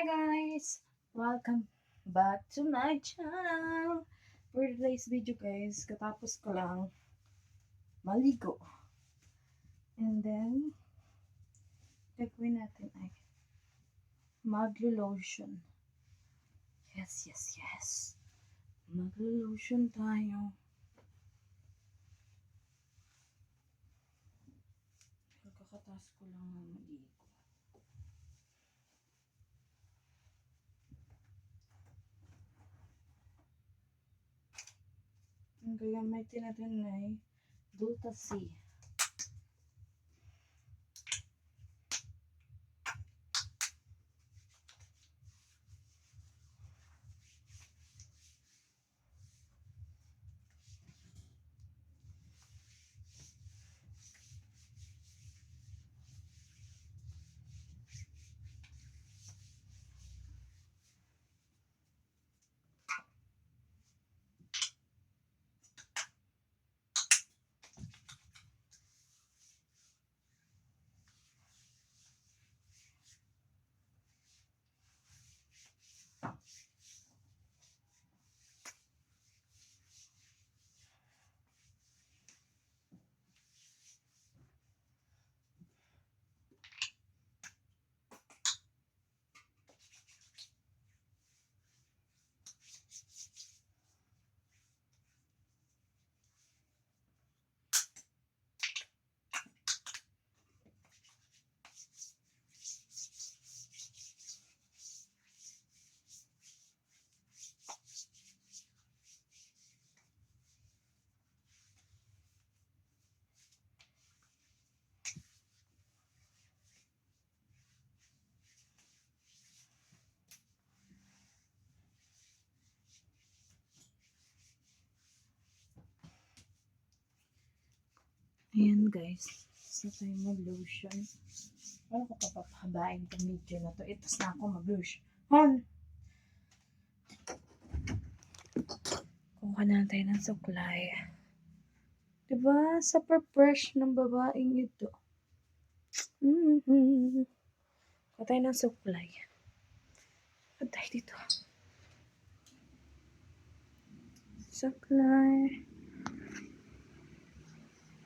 Hi guys! Welcome back to my channel! For today's video guys, katapos ko lang maligo. And then, gagawin natin ay maglo-lotion. Yes. Maglo-lotion tayo. Kakataas ko lang ng maligo. Ang gagamitin natin ay Gluta-C. Ayan guys, sa tayo mag-lotion. Paano ko papahabain itong video na to? Itas na ako mag-lotion. Kuha na tayo ng suklay. Diba? Super fresh ng babaeng ito. Kuha tayo ng suklay. Kuha tayo dito. Suklay.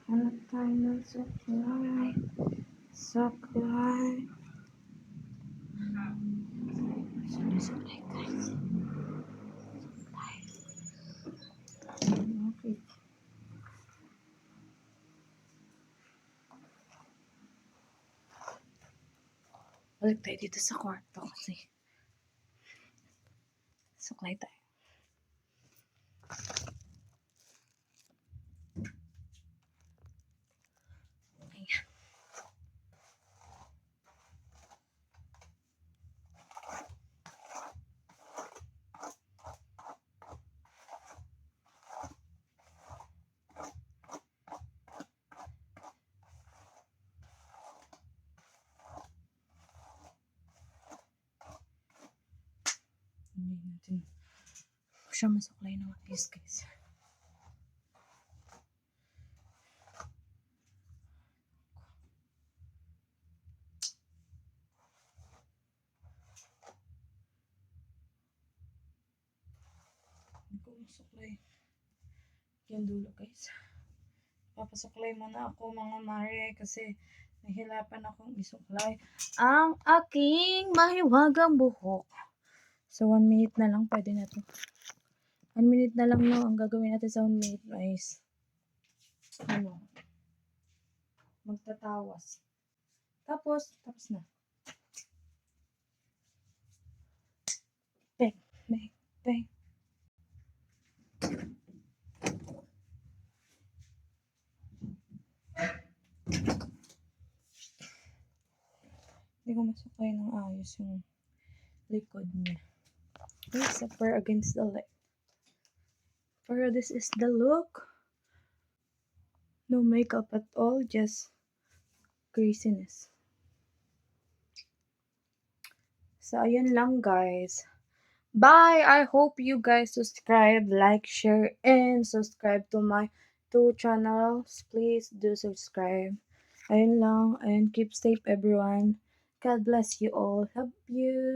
Kuha tayo ng suklay. Suklay. Suklay guys. Suklay. Okay. Balik tayo dito sa kwarto kasi suklay tayo. Ayan. Hindi natin siya masuklay ng atis guys. Hindi ko masuklay. Yan dulo guys. Papasuklay muna ako mga mare kasi nahilapan akong isuklay ang aking mahiwagang buhok. So 1 minute na lang pwede na to. 1 minute na lang no, ang gagawin natin sa 1 minute guys. Magtatawas. Tapos na. Bang. Hindi ko masuklay ng ayos yung likod niya. It's super against the light. Pero this is the look. No makeup at all, just craziness. So, ayun lang guys. Bye! I hope you guys subscribe, like, share, and subscribe to my 2 channels. Please do subscribe. Ayun lang. And keep safe everyone. God bless you all. Love you.